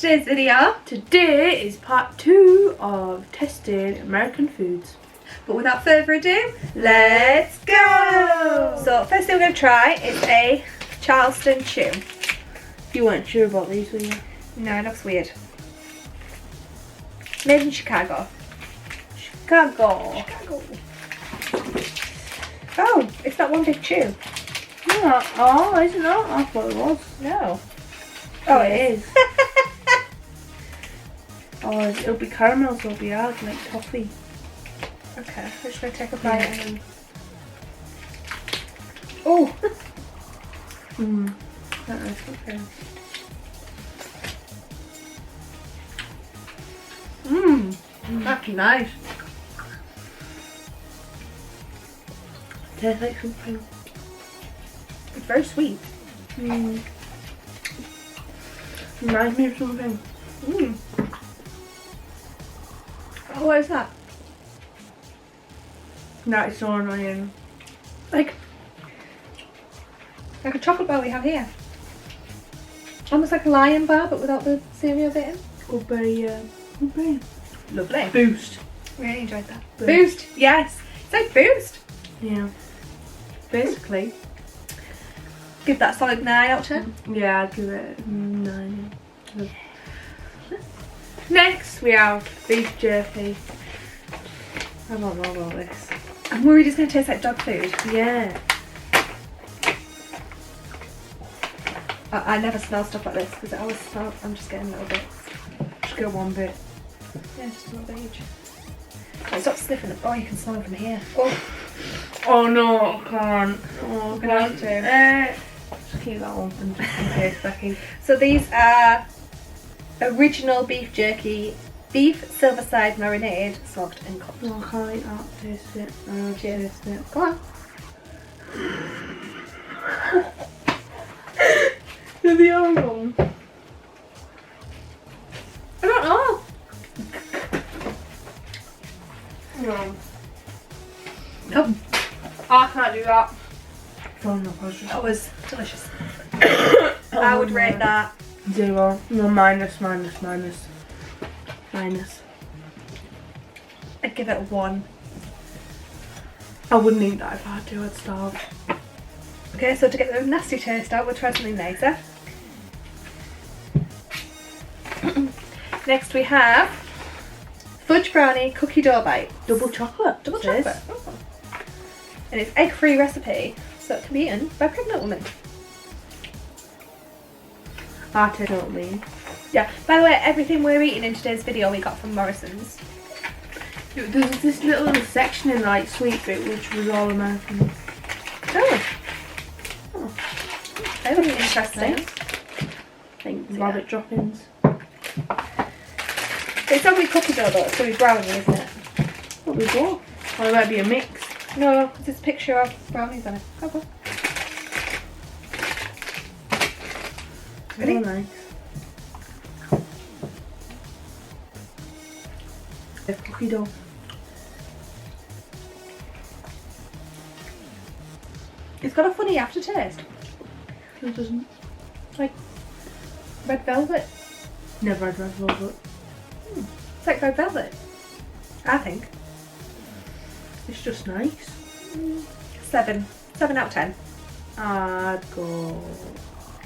today's video. Today is part 2 of testing American foods. But without further ado, let's go! So first thing we're going to try is a Charleston Chew. You weren't sure about these, were you? No, it looks weird. Made in Chicago. Chicago. Oh, it's not one big chew. No, oh, is it not? I thought it was. No. Oh, it is. Oh, it'll be caramel, so it'll be hard, like toffee. Okay, I'm just going to take a bite and... Oh! That is okay. That's nice. Tastes like something. It's very sweet. Reminds me of something. Oh, what is that? That is so annoying. Like a chocolate bar we have here. Almost like a Lion bar, but without the cereal bit in. Could be, Lovely. Boost. Really enjoyed that. Boost. Yes. It's like Boost. Yeah. Basically. Give that a solid 9 out of 10. Yeah, I'd give it 9. Next we have beef jerky. I don't know about this. I'm worried it's going to taste like dog food. Yeah. I never smell stuff like this because it always smells. I'm just getting little bits. Just get one bit. Yeah, just a little bit each. Oh, stop sniffing it. Oh, you can smell it from here. Oh no, I can't. Oh, I'm gonna have to. Just keep that open just in case, Becky. So these are original beef jerky, beef silver side marinated, soaked and cooked. Oh, I can't eat that. Taste it. I don't taste it. Go on. They're the other one. I don't know. No. Nope. I can't do that. Oh no, That was delicious. I would rate that 0. No, minus. I'd give it a 1. I wouldn't eat that if I had to, I'd starve. Okay, so to get the nasty taste out, we'll try something nicer. Next we have Fudge Brownie cookie dough bite. Double chocolate. Double chocolate. Oh. And it's egg-free recipe, so it can be eaten by pregnant women. I don't know what I mean. Yeah, by the way, everything we're eating in today's video we got from Morrison's. There's this little section in like sweet bit which was all American. Oh. Very interesting. Thanks. Rabbit droppings. It's not really cookie dough though, it's going to be brownie, isn't it? What we got? Or it might be a mix. No, it's this picture of brownies on it. Go. Ready? Oh, nice. A cookie dough. It's got a funny aftertaste. It doesn't. Like red velvet. Never had red velvet. It's like red velvet, I think. It's just nice. 7 out of 10. I'd go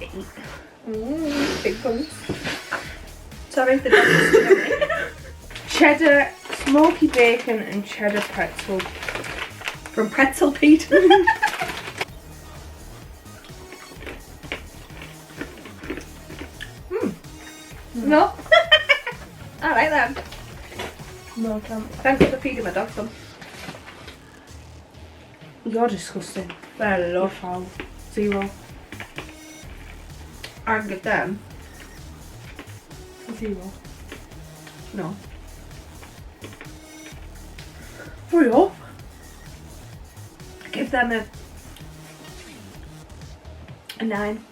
8. Big guns. Sorry if the dog is sniffing. Cheddar, smoky bacon and cheddar pretzel. From Pretzel Pete. No. Alright then. No, can't. Thanks for feeding my dog some. You're disgusting. Very low. Foul. 0. I'd give them 0. no. Hurry up. Give them a 9.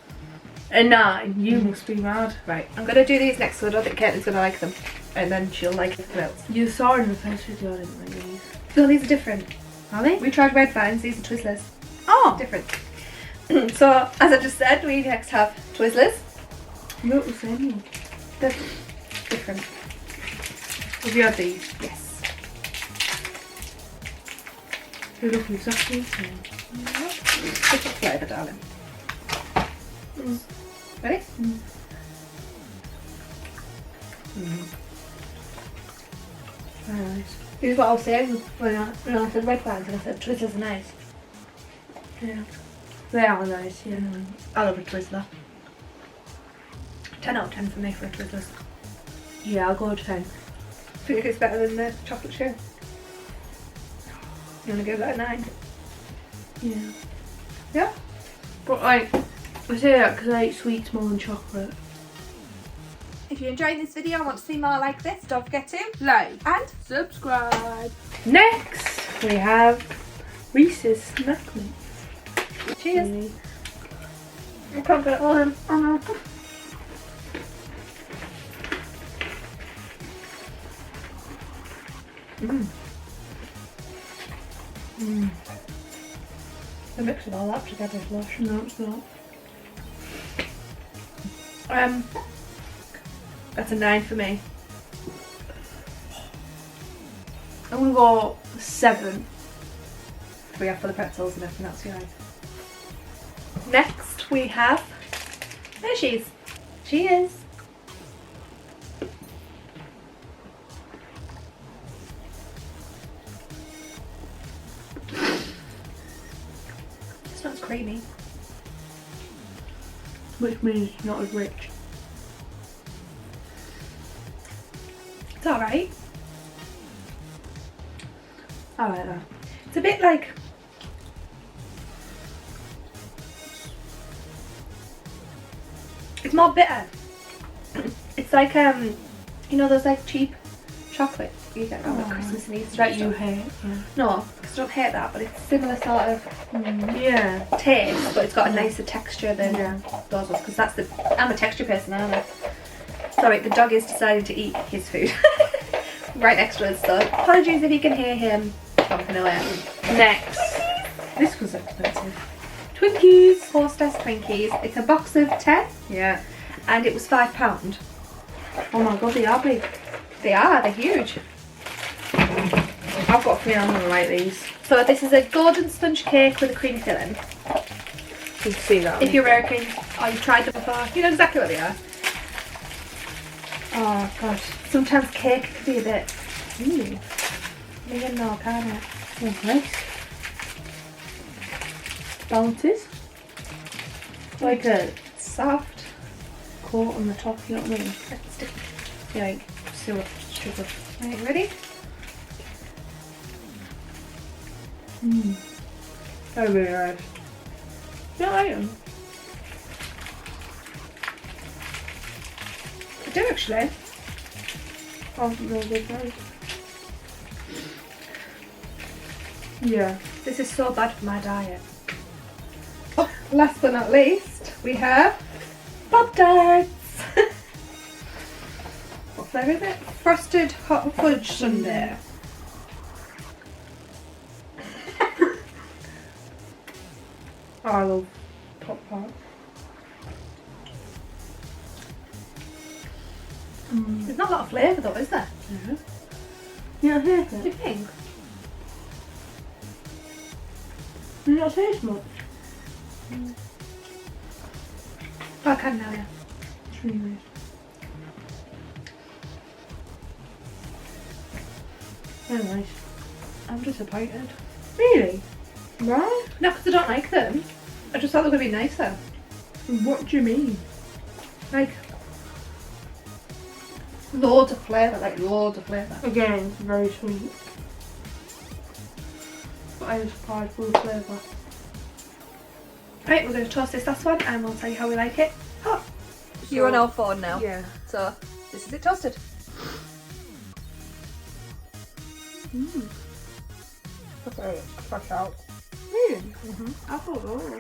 A 9. You must be mad. Right, I'm gonna do these next so I don't think Caitlin's gonna like them. And then she'll like everything else. You saw in the first video I didn't like these. No, these are different. Are they? We tried red vines, these are Twizzlers. Oh! Different. So, as I just said, we next have Twizzlers. Look the same. They're different. Have you had these? Yes. They look exactly the same. Different flavour, darling. Ready? Very nice. This is what I was saying when I said red vines and I said Twizzlers are nice. Yeah. They are nice, yeah. I love a Twizzler. 10 out of 10 for me for a Twizzlers. Yeah, I'll go 10. I think it's better than the chocolate chew. You want to give that a 9? Yeah. Yeah? But like, I say that because I eat sweets more than chocolate. If you're enjoying this video and want to see more like this, don't forget to Like and subscribe. Next, we have Reese's snack mix. cheers. I can't get it all in. Oh no. The mix of all that together is lush. No, it's not. That's a 9 for me. I'm gonna go 7. We have for the pretzels and everything else, you know. Next we have Hersheys. Cheers. This one's creamy. Which means not as rich. It's alright. I like that. It's a bit like it's more bitter. It's like you know those like cheap chocolates you get around like Christmas and Easter That and you stuff? hate, yeah. No, because I don't hate that, but it's similar sort of Yeah. taste, but it's got a nicer texture than Yeah. those ones. Because I'm a texture person, aren't I? Sorry, the dog is deciding to eat his food right next to us. So apologies if you can hear him chomping away. Next. This was expensive. Twinkies, Hostess Twinkies. It's a box of 10, Yeah. and it was £5. Oh my god, they are big. They're huge. I've got a feeling I'm gonna like these. So this is a golden sponge cake with a cream filling. You can see that. If you're working, or you've tried them before, you know exactly what they are. Oh gosh. Sometimes cake can be a bit, Ooh. you know, can't it? Oh, nice. Bounties. Like a Soft. coat on the top, you know what I mean? Let's do it. Yeah, like syrup, sugar. Right, ready? They're really nice. Yeah, I am. I do actually. Oh, no, they're nice. Yeah. This is so bad for my diet. Oh, last but not least, we have Pop-Tarts. What flavour is it? Frosted hot fudge sundae. Oh, I love Pop-Tarts. There's not a lot of flavour though, is there? Yeah, I hate Do you it. think? Does it not taste much? Oh, I can now, yeah. It's really nice. They're nice. I'm disappointed. Really? Right? Not because I don't like them. I just thought they were going to be nicer. What do you mean? Like, loads of flavour, like loads of flavour. Again, it's very sweet. But I was surprised full of flavour. Right, we're going to toast this last one and we'll tell you how we like it. Hot. You're on our phone now. Yeah. So, this is it toasted. Okay, fresh out. Really? I thought, oh.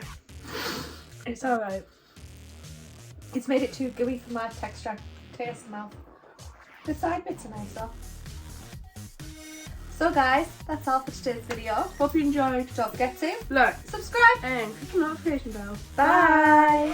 It's alright. It's made it too gooey for my texture. Taste and mouth. The side bits are nice though. So guys, that's all for today's video. Hope you enjoyed. Don't forget to Like subscribe and click the notification bell. Bye.